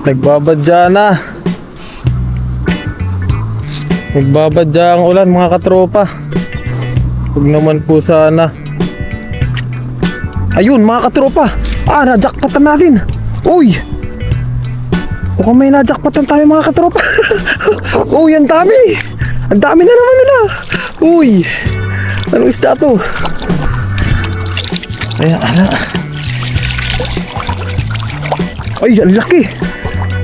Nagbabadya na. Nagbabadya ang ulan mga katropa. Huwag naman po sana. Ayun mga katropa. Na-jackpotan natin. Uy! Mukhang may na-jackpotan tayo mga katropa. Uy, ang dami. Ang dami na naman nila. Uy! Anong isda to? Ayan, ay, ang laki.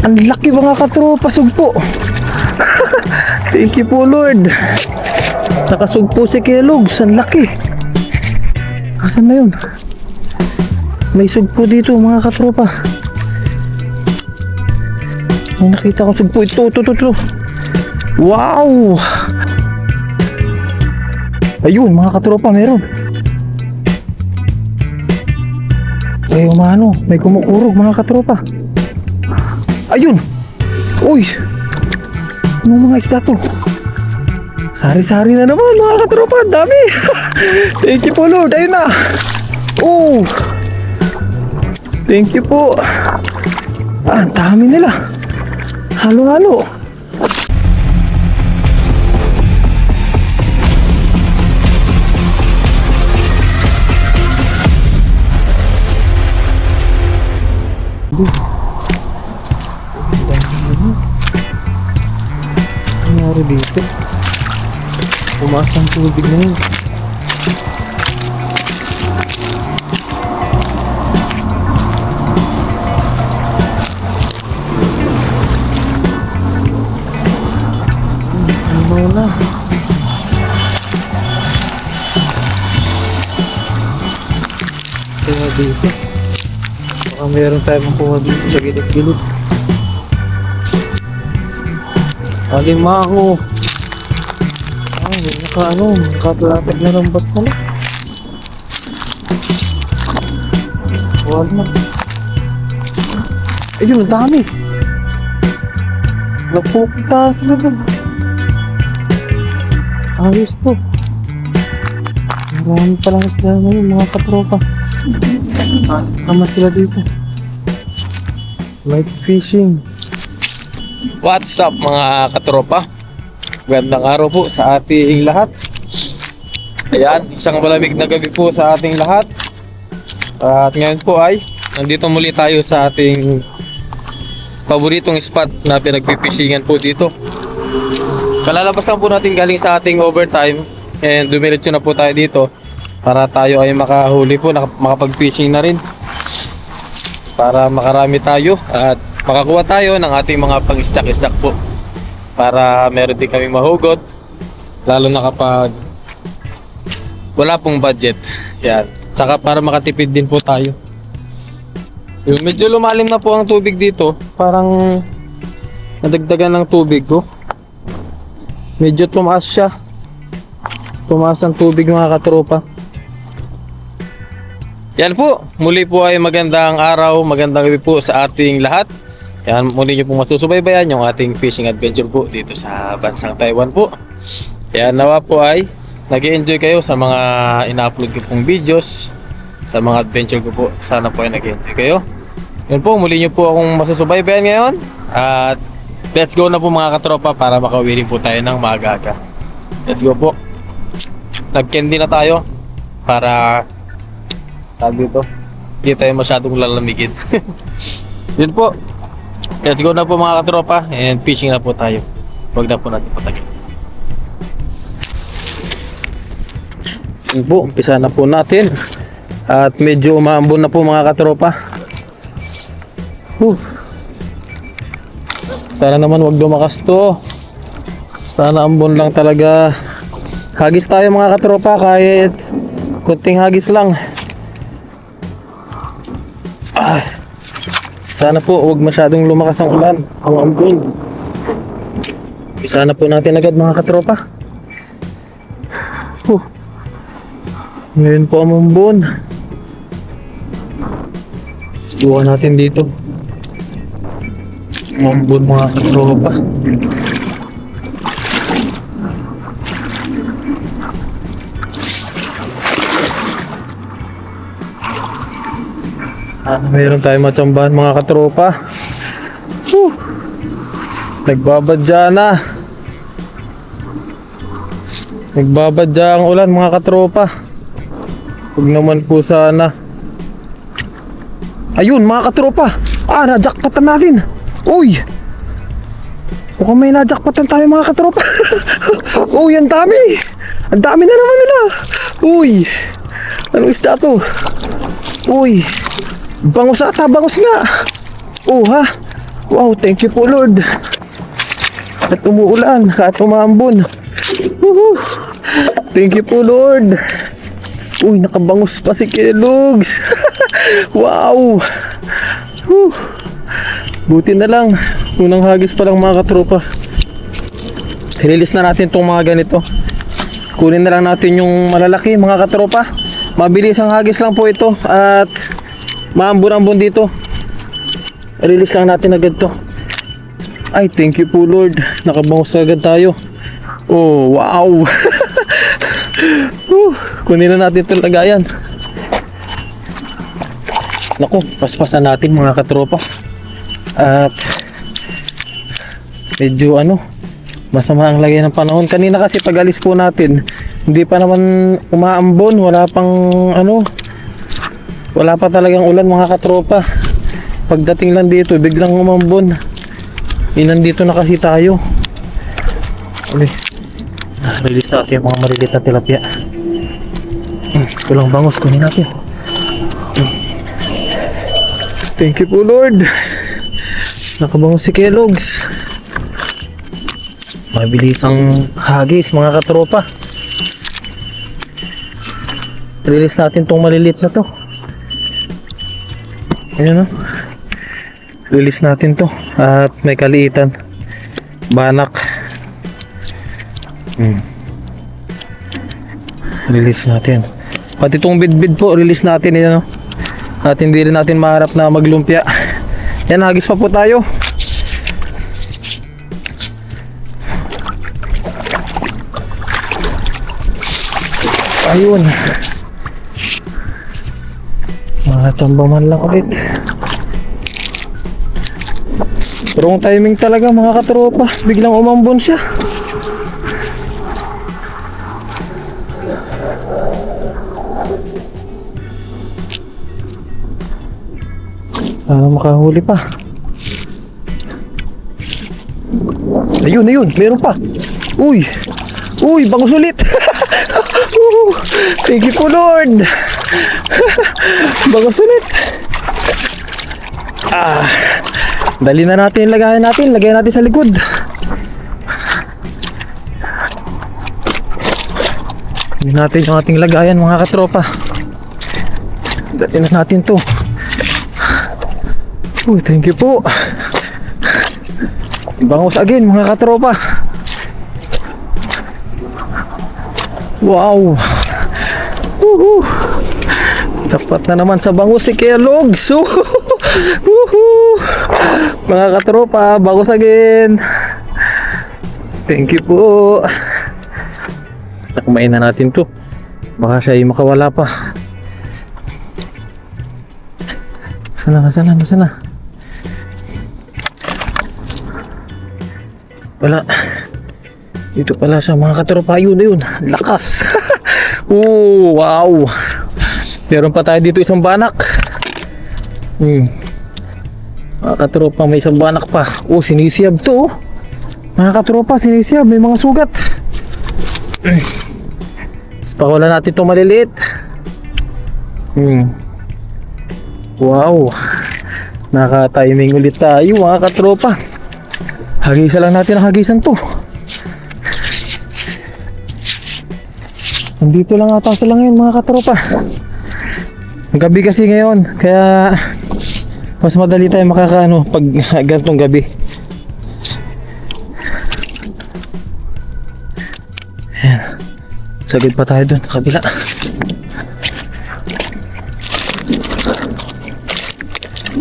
Ang laki mga katropa, sugpo. Thank you po Lord. Nakasugpo si Kellogg's. Ang laki. Asan na yun? May sugpo dito mga katropa. May nakita ko sugpo. Ito. Wow. Ayun mga katropa, meron. May umano. May kumukurog mga katropa. Ayun. Uy. Anong mga isda to? Sari-sari na naman mga katropa. Ang dami. Thank you po Lord. Ayun na. Oh. Thank you po. Ang dami nila. Halo-halo. Nangyari dito? Umaas ang tubig na yun. Ano na? Kaya dito baka meron tayo makuha dito sa gilid-gilid. Alimango. Nakatalapit na ng bat pala. Wala. Ayun, ang dami. Napupunta sila doon. Ayos to. Marami palang isda ngayon mga katropa. Tama sila dito. Light fishing. What's up mga katropa? Magandang araw po sa ating lahat. Ayan, isang malamig na gabi po sa ating lahat. At ngayon po ay nandito muli tayo sa ating paboritong spot na pinagpipishingan po dito. Kalalabas lang po natin galing sa ating overtime and dumiretso na po tayo dito para tayo ay makahuli po, makapag-fishing na rin. Para makarami tayo at makakuha tayo ng ating mga pang-stock po. Para meron din kaming mahugot. Lalo na kapag wala pong budget. Yan. Tsaka para makatipid din po tayo. Yung medyo lumalim na po ang tubig dito. Parang nadagdagan ng tubig ko. Medyo tumaas siya. Tumaas ang tubig mga katropa. Yan po. Muli po ay magandang araw, magandang gabi po sa ating lahat. Yan, muli nyo pong masusubaybayan yung ating fishing adventure po dito sa bansang Taiwan po. Yan, nawa po ay nag-enjoy kayo sa mga ina-upload ko pong videos, sa mga adventure ko po. Sana po ay nag-enjoy kayo. Yan po, muli nyo po akong masusubaybayan ngayon. At let's go na po mga katropa para makauwi rin po tayo ng maaga-aga. Let's go po. Nag-candy na tayo para dito, hindi tayo masyadong lalamigin. Yun po. Let's go na po mga katropa and fishing na po tayo. Huwag na po natin patagin. Yun po, umpisa na po natin. At medyo umaambon na po mga katropa. Sana naman wag dumakas to. Sana ambon lang talaga. Hagis tayo mga katropa kahit kunting hagis lang. Sana po huwag masyadong lumakas ang ulan. Ang ambon. Umpisa na po natin agad mga katropa. Ngayon po ang ambon. Subukan natin dito. Ambon mga katropa. Sana mayroon tayong matsambahan mga katropa. Whew. Nagbabadya na. Nagbabadya ang ulan mga katropa. Huwag naman po sana. Ayun mga katropa. Na-jackpotan natin. Uy! Mukhang may na-jackpotan tayo mga katropa. Uy, ang dami. Ang dami na naman nila. Uy! Anong isda to? Uy! Bangus ata, bangus nga. Oh ha? Wow, thank you po Lord. At umuulan, at umaambon. Woohoo! Thank you po Lord. Uy, nakabangus pa si Kellogg's. Wow! Whew. Buti na lang. Unang hagis pa lang mga katropa. Release na natin itong mga ganito. Kunin na lang natin yung malalaki mga katropa. Mabilis ang hagis lang po ito. At maambon-ambon dito. Release lang natin agad to. Ay, thank you po Lord. Nakabangus agad tayo. Oh, wow. Kunin na natin itong lagayan. Naku, paspasan natin mga katropa. At medyo masama ang lagay ng panahon. Kanina kasi pag-alis po natin, hindi pa naman umaambon. Wala pa talagang ulan mga katropa. Pagdating lang dito, biglang umambon. Nandito na kasi tayo. Okay. Release natin yung mga maliliit na tilapia. Ito lang bangus, kunin natin. Thank you po Lord. Nakabangus si Kellogg's. Mabilis ang hagis mga katropa. Release natin tong maliliit na to. Ayan o. Release natin to. At may kaliitan. Banak. Release natin. Pati itong bidbid po, release natin yan, at hindi rin natin maharap na maglumpia. Yan, hagis pa po tayo. Ayun. Matambaman lang ulit. Wrong timing talaga mga katropa. Biglang umambon siya. Sana makahuli pa. Ayun, meron pa. Uy, bangus ulit. Thank you po Lord. Bangus ulit. Dali na natin, lagayan natin sa likod. Kunin natin yung ating lagayan mga katropa. Dali na natin to. Thank you po. Bangus again mga katropa. Wow. Jackpot na naman sa bangus si Kellogg's. Mga katropa, bangus again. Thank you po. Kumain na natin to. Baka siya ay makawala pa. Sana. Wala. Dito pala siya mga katropa. Ayun. Lakas. Wow. Meron pa tayo dito isang banak. Mga katropa, may isang banak pa. Sinisiyab to. Mga katropa, sinisiyab. May mga sugat. Pakulan natin itong maliliit. Wow. Naka-timing ulit tayo mga katropa. Hagisan lang natin ang hagisan to. Nandito lang ata sila ngayon mga katropa. Ang gabi kasi ngayon, kaya mas madali tayo makakaano pag ganitong gabi. Ayan. Sagad pa tayo dun sa kabila.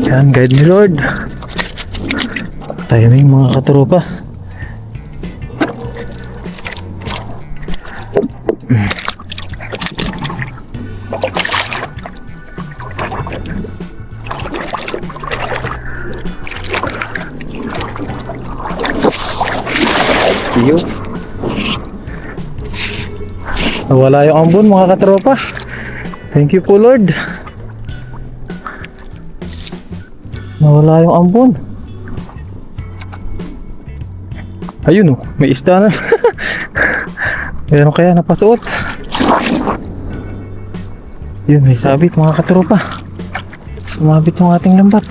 Ayan, guide me Lord. Timing mga katropa. Yun. Nawala yung ambon mga katropa. Thank you po Lord. Nawala yung ambon. Ayun oh, may isda na. Meron kaya napasuot. Yun, may sabit mga katropa. Sumabit yung ating lambat.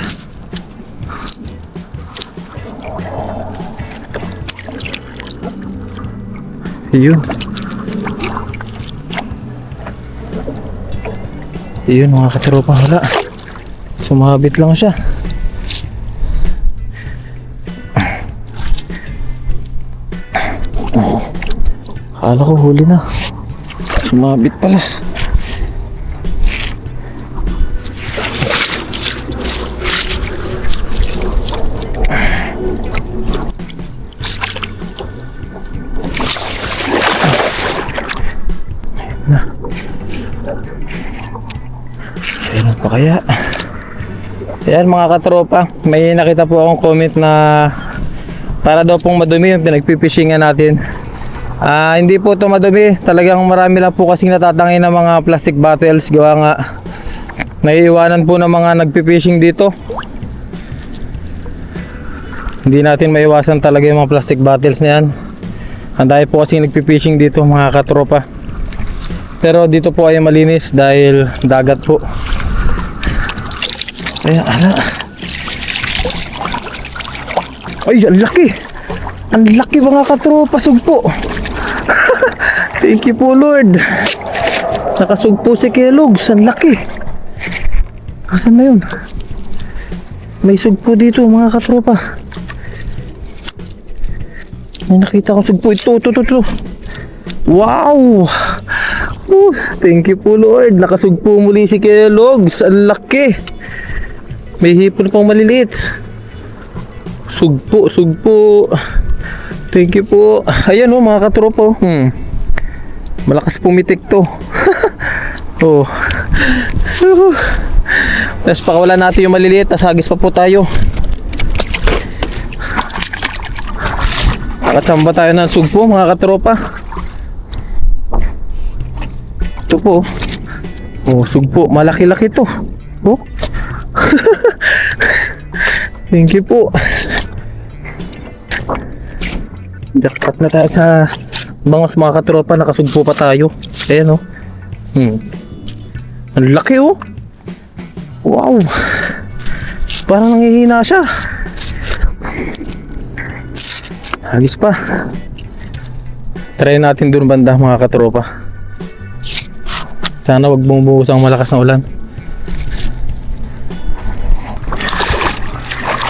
Yun. Yun mga katropa, wala. Sumabit lang siya. Akala ko huli na. Sumabit pala. Ayun pa kaya. Ayan mga katropa, may nakita po akong comment na para daw pong madumi yung pinagpipishingan natin. Hindi po ito madumi, talagang marami lang po kasing natatangay ng mga plastic bottles. Gawa nga naiiwanan po ng mga nagpipishing dito. Hindi natin maiwasan talaga yung mga plastic bottles na yan. Ang dahil po kasing nagpipishing dito mga katropa. Pero dito po ay malinis dahil dagat po. Ayan, ala. Ay, ang laki. Ang laki mga katropa, sugpo. Thank you po Lord. Nakasugpo si Kellogg's, ang laki. Asan na yun? May sugpo dito mga katropa. May nakita kong sugpo. Ito. Wow! Thank you po Lord. Nakasugpo muli si Kellogg's. Ang laki. May hipon pang maliliit. Sugpo. Thank you po. Ayan oh mga katropa. Malakas pumitik to. Oh. Tapos pakawala natin yung maliliit. Tas hagis pa po tayo. Nakatsamba tayo ng sugpo mga katropa. Ito po. Oh, sugpo. Malaki-laki to. Oh. Thank you po. Jackpot na tayo sa bangos mga katropa. Nakasugpo pa tayo. Ayan oh. Ang laki oh. Wow. Parang nangihina siya. Hagis pa. Try natin dun banda mga katropa. Sana wag bumubuhos ang malakas na ulan.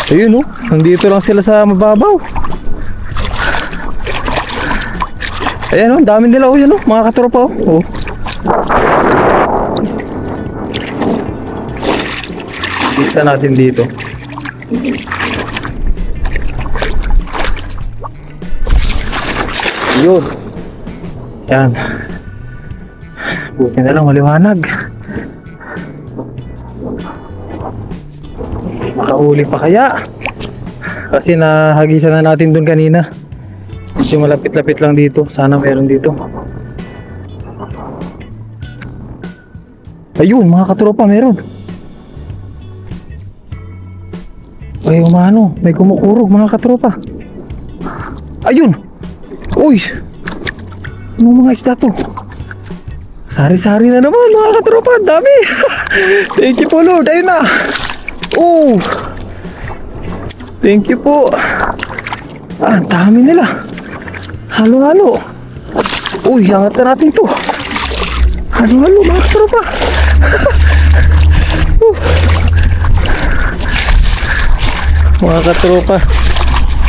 Ayun oh. Nandito lang sila sa mababaw. Ayan oh, dami nila oh, yun oh, mga katropa oh. Isa natin dito. Yun. Yan. Buti na lang maliwanag. Makahuli pa kaya? Kasi nahagisan na natin dun kanina. Kasi malapit-lapit lang dito. Sana meron dito. Ayun mga katropa, meron. Ay umano, may kumukurog mga katropa. Ayun. Uy. Anong mga isda to? Sari-sari na naman mga katropa, dami. Thank you po Lord. Ayun na. Oh. Thank you po. Ang dami nila. Halo-halo. Uy, hangat na natin to. Halo-halo mga katropa. Mga katropa,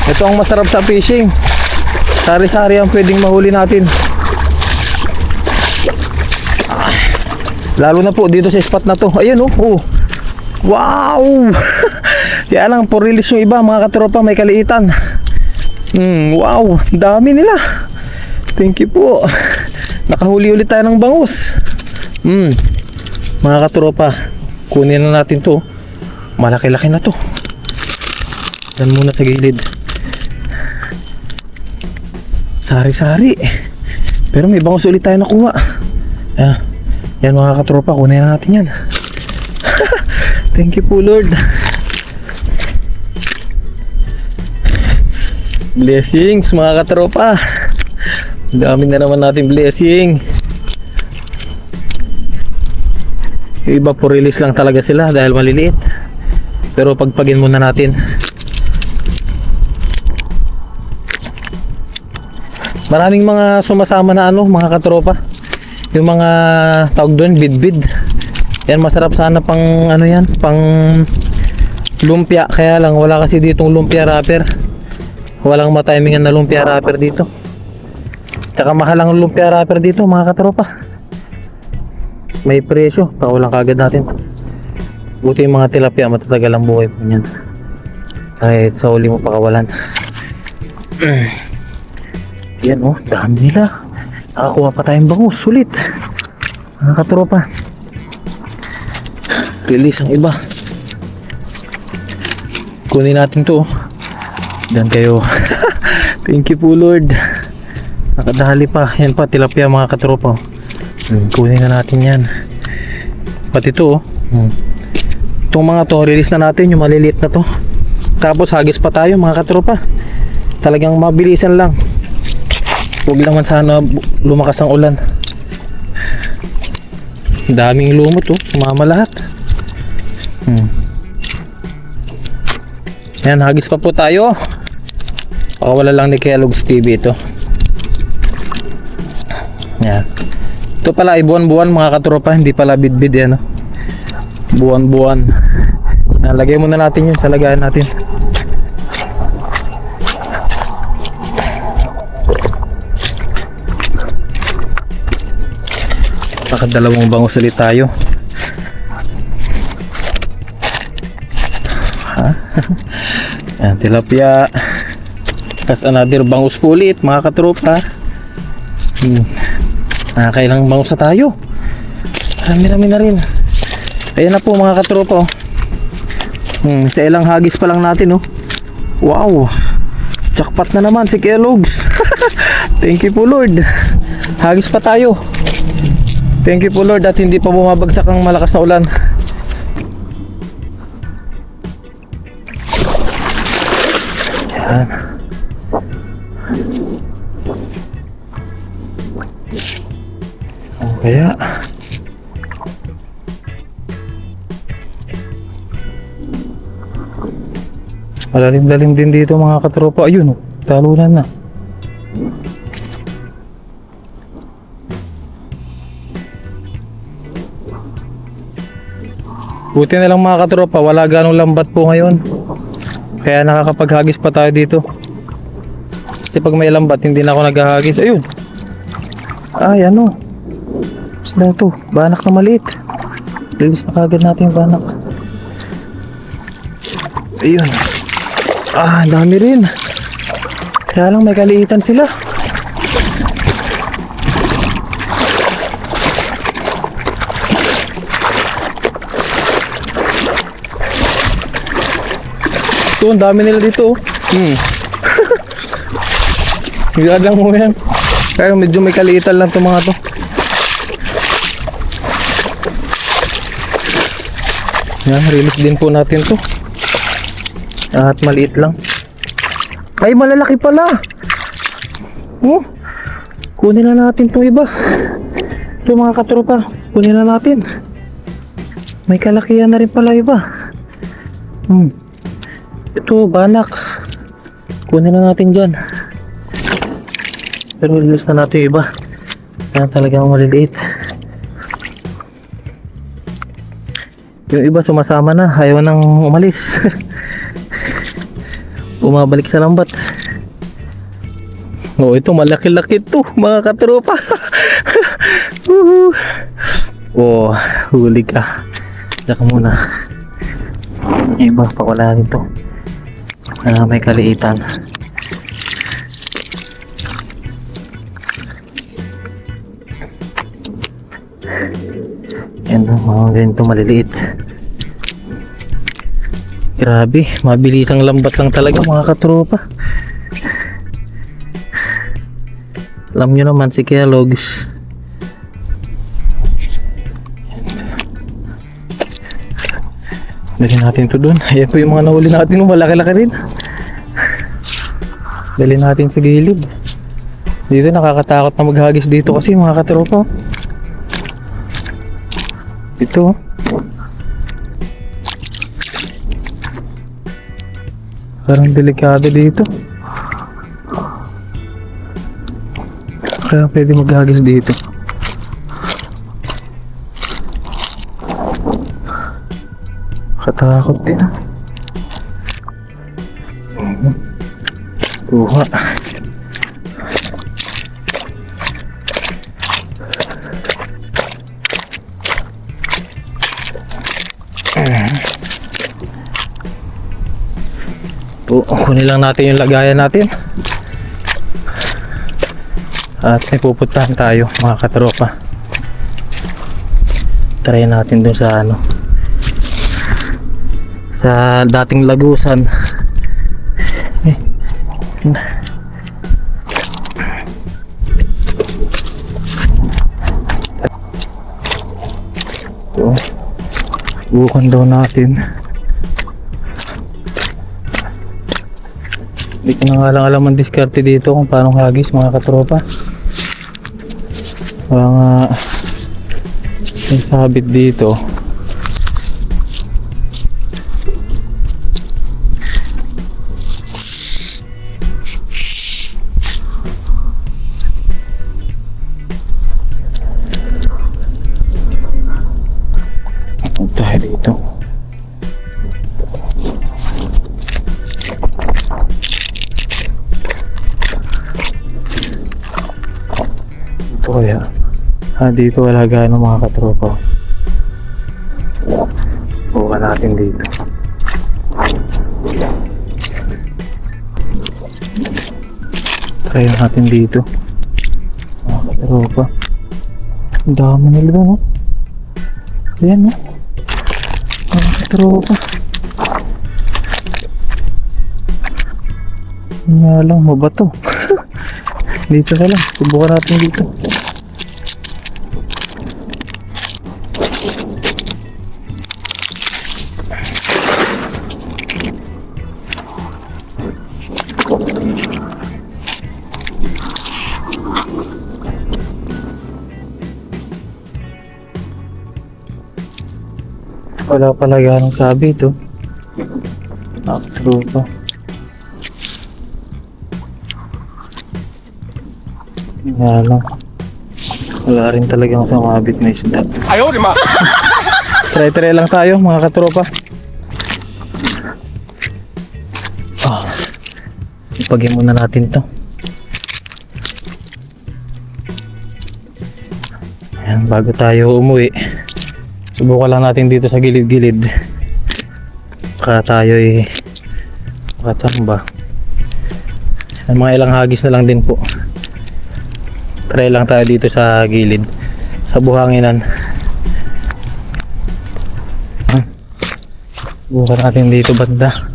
ito ang masarap sa fishing. Sari-sari ang pwedeng mahuli natin. Lalo na po dito sa spot na to. Ayun oh. Wow. Kaya lang, for release yung iba mga katropa, may kaliitan. Wow, dami nila. Thank you po. Nakahuli ulit tayo ng bangus. Mga katropa, kunin na natin to. Malaki-laki na to. Dan muna sa gilid. Sari-sari. Pero may bangus ulit tayo nakuha. Yan mga katropa, kunin na natin yan. Thank you po Lord. Blessings mga katropa. Dami na naman natin blessing. Yung iba po release lang talaga sila dahil maliliit. Pero pagpagin muna natin. Maraming mga sumasama na mga katropa. Yung mga tawag doon, bidbid. Yan masarap sana pang yan, pang lumpia. Kaya lang wala kasi ditong lumpia wrapper. Walang matimingan na lumpia wrapper dito. Tsaka mahal ang lumpia wrapper dito mga katropa. May presyo, pakawalan kagad natin. Buti yung mga tilapia, matatagal ang buhay po niyan. Kahit sa uli mo pakawalan. Yan dami nila. Nakakuha pa tayong bangus, sulit. Mga katropa. Release ang iba. Kunin natin to. Diyan kayo. Thank you po Lord. Nakadali pa. Yan pa, tilapia mga katropa. Kunin na natin yan. Pati ito itong mga to, release na natin yung maliliit na to. Tapos hagis pa tayo mga katropa. Talagang mabilisan lang. Huwag naman sana lumakas ang ulan. Daming lumot sumama lahat. Yan, hagis pa po tayo. Pakawala lang ni Kellogg's TV ito. Yan. Ito pala ay buwan-buwan mga katropa, hindi pala bidbid yan. Buwan-buwan. Nalagay muna natin yun sa lagayan natin. Nakadalawang bangus ulit tayo. Yan, tilapia. Tapos another bangus po ulit mga katropa. Nakakailang bangus na tayo. Marami-rami na rin. Ayan na po mga katropa. Sa ilang hagis pa lang natin Wow, jackpot na naman si Kellogg's. Thank you po Lord. Hagis pa tayo. Thank you po Lord at hindi pa bumabagsak ang malakas na ulan. Yan. Kaya malalim-lalim din dito mga katropa. Ayun talunan na. Buti na lang mga katropa, wala ganong lambat po ngayon. Kaya nakakapaghagis pa tayo dito. Kasi pag may lambat, hindi na ako naghahagis. Ayun. Ay, isda to. Banak na maliit. Release na kagad natin yung banak. Ayun. Ang dami rin. Kaya lang may kaliitan sila. Ito, ang dami nila dito. Hilagang mo yan. Kaya medyo may kaliitan lang itong mga to. Yan, release din po natin to. At maliit lang. Ay, malalaki pala. Kunin na natin itong iba. Ito mga katropa, kunin na natin. May kalakihan na rin pala iba. Ito, banak. Kunin na natin dyan. Pero release na natin yung iba. Kaya talagang maliliit. Yung iba sumasama na. Ayaw nang umalis. Bumabalik sa lambat. Ito malaki-laki to mga katropa. Huli ka. Saka muna. Yung iba pakawala nito. May kaliitan. Yan mga ganito maliliit. Grabe, mabilis ang lambat lang talaga mga katropa. Alam nyo naman si Kellogg's. Dali natin to dun. Ayan po yung mga nahuli natin. Malaki-laki rin. Dali natin sa gilid. Dito nakakatakot na maghagis dito kasi mga katropa. Ito. Parang delikado dito. Kaya pwede maghagis dito. Katakot din. Kuha. Kunin lang natin yung lagayan natin. At may pupuntahan tayo mga katropa. Try natin dun sa ano, sa dating lagusan. Ito, subukan daw natin. Hindi ko na nga lang alam ang diskarte dito kung paano hagis mga katropa. Mga yung sabit dito. Tayo dito. Ito kaya. Dito wala gaano mga katropa. Buka natin dito. Try natin dito. Mga katropa. Ang dami nila doon, no? Ayan, no? Mga katropa. Nga lang, mabato. Dito ka lang. Subukan natin dito. Wala pala ganong sabi ito. Tropa. Nga lang. Wala rin talagang sumabit na isda. Ayaw, di ma! Try-try lang tayo mga katropa. Ipagin muna natin to. Ayan, bago tayo umuwi. Subukan lang natin dito sa gilid-gilid. Baka tayo makatamba. Mga ilang hagis na lang din po. Try lang tayo dito sa gilid. Sa buhanginan. Subukan natin dito banda.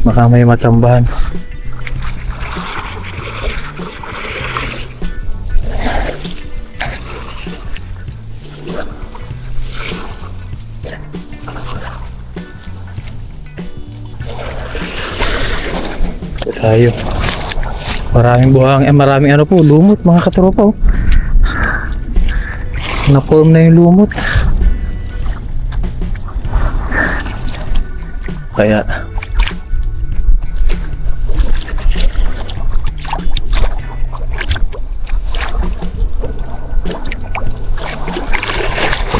Baka may matsambahan. Tayo. Maraming buhang, maraming ano po, lumot mga katropa, oh. Na-form na yung lumot. Kaya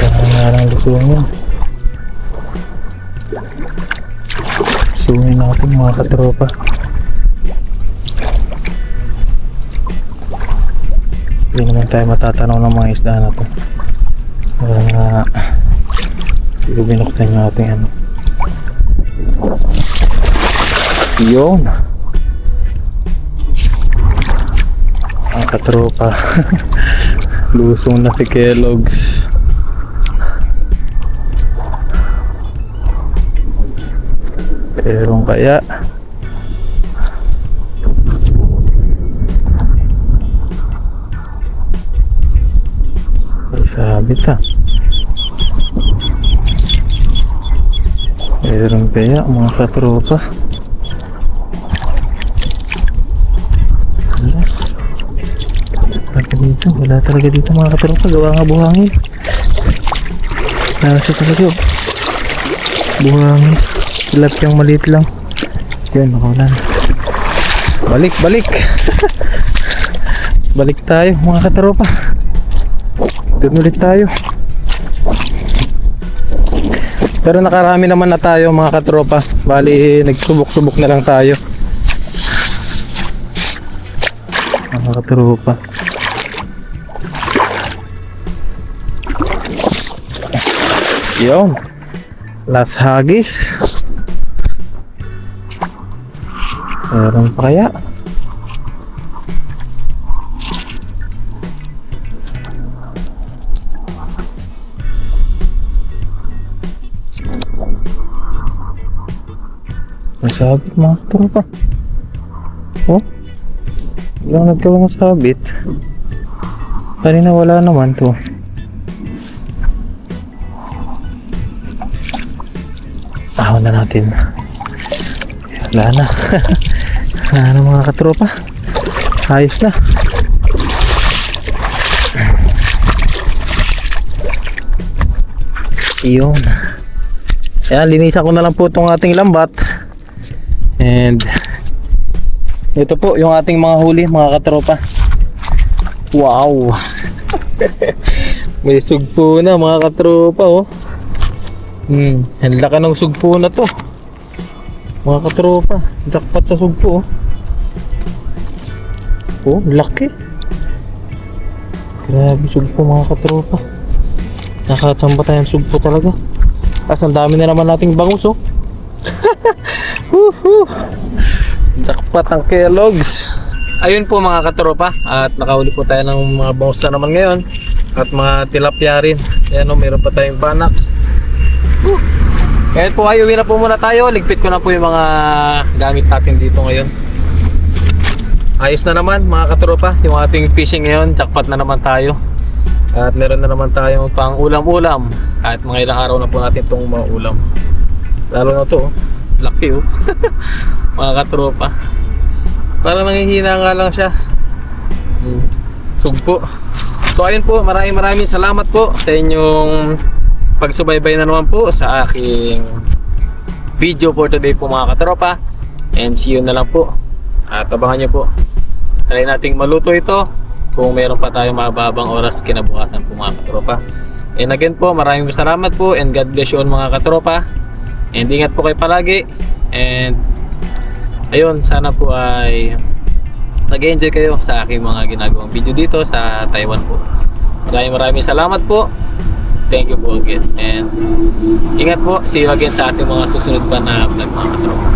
nangarang lusungin. Lusungin natin mga katropa. Hindi naman tayo matatanaw ng mga isda na to. Kaya siguro binuksan yung ating ano. Yun. Ang katropa. Lusong na si Kellogg's. Pero kaya sabit ha. Meron kaya mga katropa. Wala talaga dito mga katropa. Gawa nga buhangin. Wala siya talaga. Buhangin. Ilat yung maliit lang. Yun, nakulan. Balik, balik. Balik tayo mga katropa. Doon ulit tayo. Pero nakarami naman na tayo mga katropa. Bali, nagsubok-subok na lang tayo. Mga katropa. Yun. Last hagis. Meron pa kaya? Nasabit mga katropa. Oh, lang nagkawa ng sabit. Kanina wala naman to. Ahon na natin. Wala na. Wala na mga katropa. Ayos na. Iyon. Ayan, linisan ko na lang po itong ating lambat. And ito po yung ating mga huli mga katropa. Wow. May sugpo na mga katropa oh. Ang laki ng sugpo na to mga katropa. Jackpot sa sugpo oh. Oh, laki. Grabe sugpo mga katropa. Nakachamba tayong sugpo talaga. As ang dami na naman nating bangus oh. Jackpot ang Kellogg's. Ayun po mga katropa. At nakahuli po tayo ng mga bangus na naman ngayon. At mga tilapia rin. Ayan o, mayroon pa tayong banak. Ngayon po ay uwi na po muna tayo. Ligpit ko na po yung mga gamit natin dito ngayon. Ayos na naman mga katropa. Yung ating fishing ngayon, jackpot na naman tayo. At meron na naman tayong pang ulam-ulam. Kahit mga ilang araw na po natin itong mga ulam. Lalo na to, laki oh. Mga katropa. Parang nanghihina nga lang siya. Sugpo. So ayun po, maraming salamat po sa inyong pagsubaybay na naman po sa aking video for today po mga katropa. And see you na lang po. At abangan nyo po. Try nating maluto ito kung meron pa tayong mababang oras kinabukasan po mga katropa. And again po, maraming salamat po and God bless you all mga katropa. And ingat po kayo palagi. And ayun, sana po ay nag-enjoy kayo sa aking mga ginagawang video dito sa Taiwan po. Maraming salamat po. Thank you po again. And ingat po. See you again sa ating mga susunod pa na vlog mga katropa.